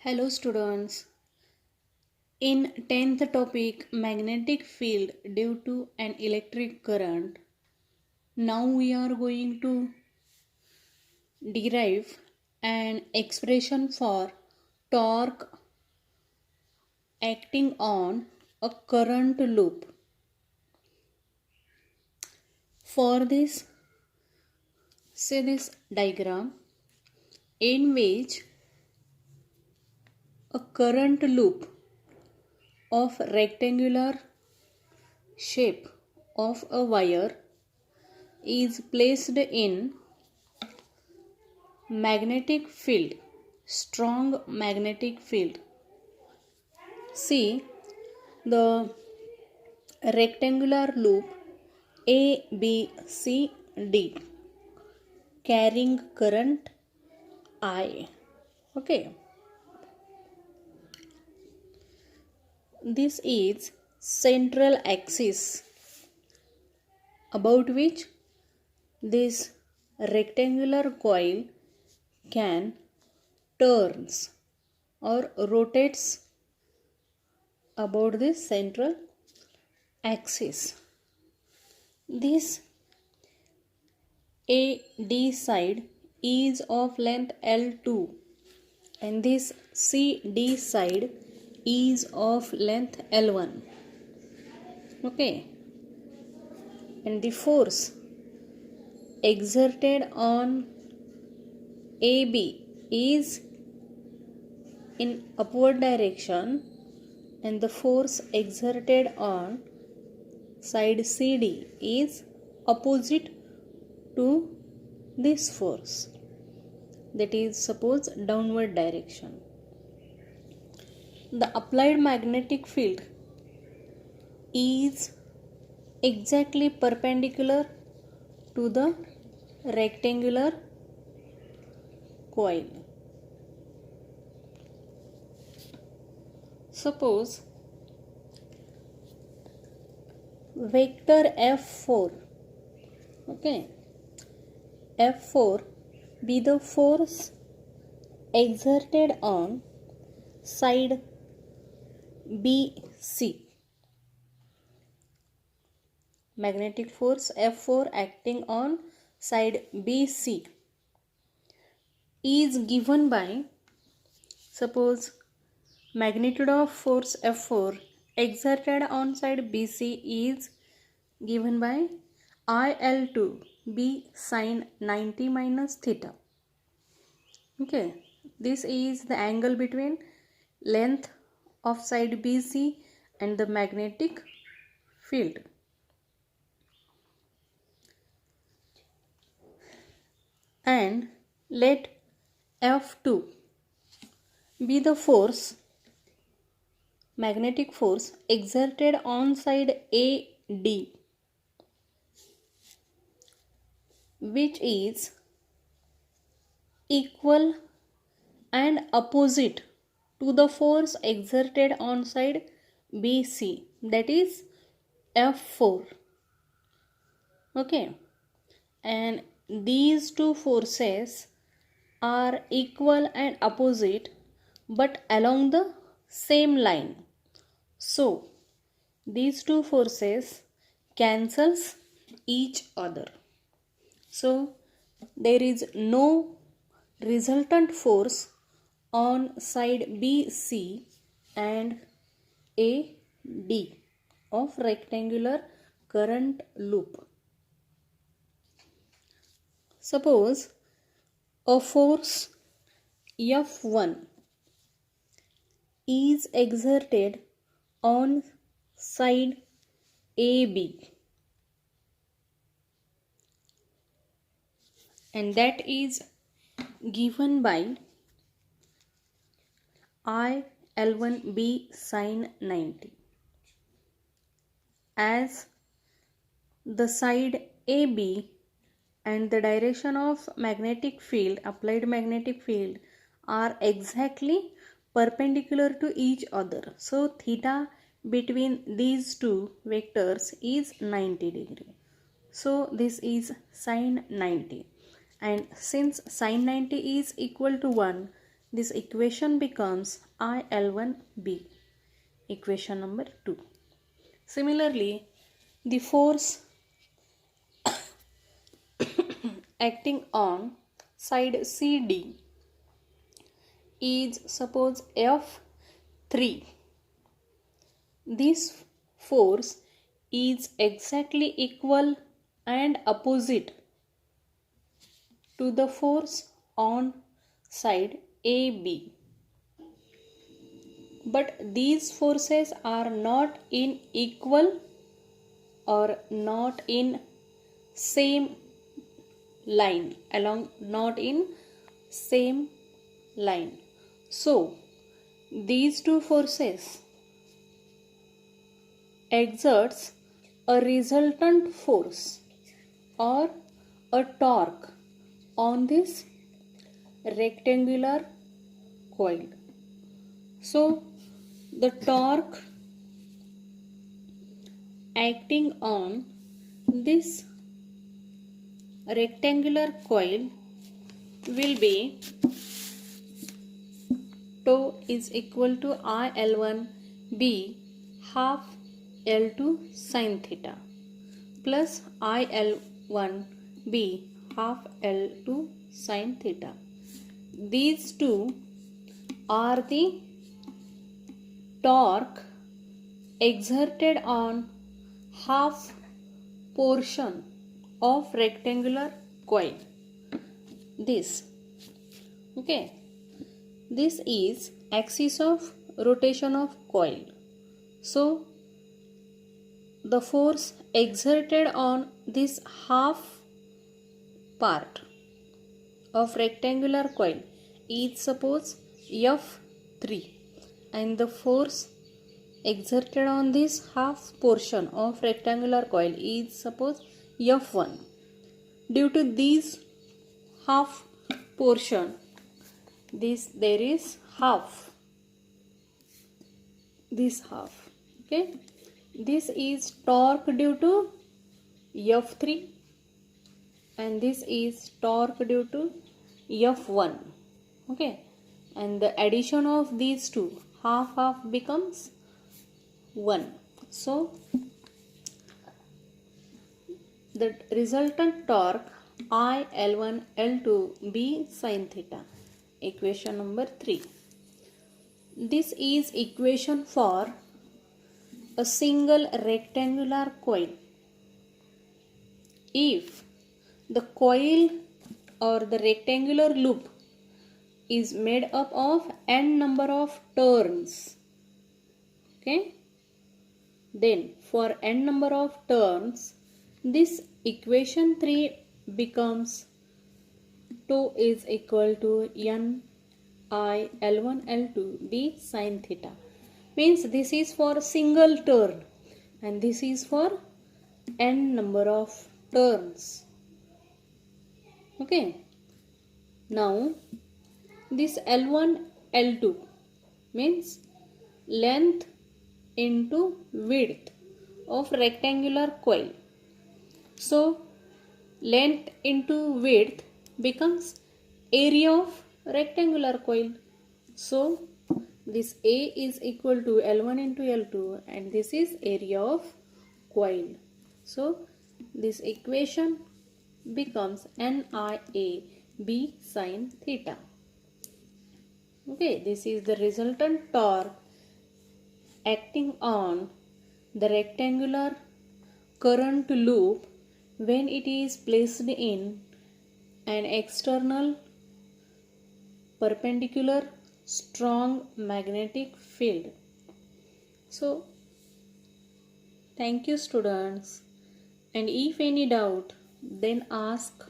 Hello students. In 10th topic magnetic field due to an electric current. Now we are going to derive an expression for torque acting on a current loop. For this, see this diagram in which a current loop of rectangular shape of a wire is placed in magnetic field, strong magnetic field. See the rectangular loop ABCD carrying current I. Okay, this is central axis about which this rectangular coil can turns or rotates about this central axis. This AD side is of length L2 and this CD side is of length L1. Okay, and the force exerted on AB is in upward direction and the force exerted on side CD is opposite to this force, that is suppose downward direction. The applied magnetic field is exactly perpendicular to the rectangular coil. Suppose vector F4, okay, F4 be the force exerted on side BC. Magnetic force F4 acting on side BC is given by, suppose magnitude of force F4 exerted on side BC is given by IL2 B sine 90 minus theta. Okay, this is the angle between length of side BC and the magnetic field. And let F2 be the force, magnetic force exerted on side AD, which is equal and opposite to the force exerted on side BC, that is F4. Okay, and these two forces are equal and opposite but along the same line. So these two forces cancels each other. So there is no resultant force on side BC and AD of rectangular current loop. Suppose a force F1 is exerted on side AB and that is given by IL1B sine 90, as the side AB and the direction of magnetic field, applied magnetic field, are exactly perpendicular to each other. So theta between these two vectors is 90 degree. So this is sine 90, and since sine 90 is equal to 1, This equation becomes IL1B, equation number 2. Similarly, the force acting on side CD is suppose F3. This force is exactly equal and opposite to the force on side AB. But these forces are not in equal or not in same line, not in same line. So these two forces exerts a resultant force or a torque on this rectangular coil. So the torque acting on this rectangular coil will be tau is equal to IL1B half L2 sin theta plus IL1B half L2 sin theta. These two are the torque exerted on half portion of rectangular coil. This is axis of rotation of coil. So the force exerted on this half part of rectangular coil is suppose F3, and the force exerted on this half portion of rectangular coil is suppose F1. Due to these half portion, there is half, this half. Okay, this is torque due to F3 and this is torque due to F1. Okay, and the addition of these two, half becomes 1. So the resultant torque IL1 L2 B sin theta, equation number 3. This is equation for a single rectangular coil. If the coil or the rectangular loop is made up of n number of turns, okay, then for n number of turns, this equation 3 becomes tau is equal to n I L1 L2 B sin theta. Means this is for single turn and this is for n number of turns. Okay, now this L1 L2 means length into width of rectangular coil. So length into width becomes area of rectangular coil. So this A is equal to L1 into L2 and this is area of coil. So this equation becomes NIA B sin theta. Okay, this is the resultant torque acting on the rectangular current loop when it is placed in an external perpendicular strong magnetic field. So thank you students, and if any doubt then ask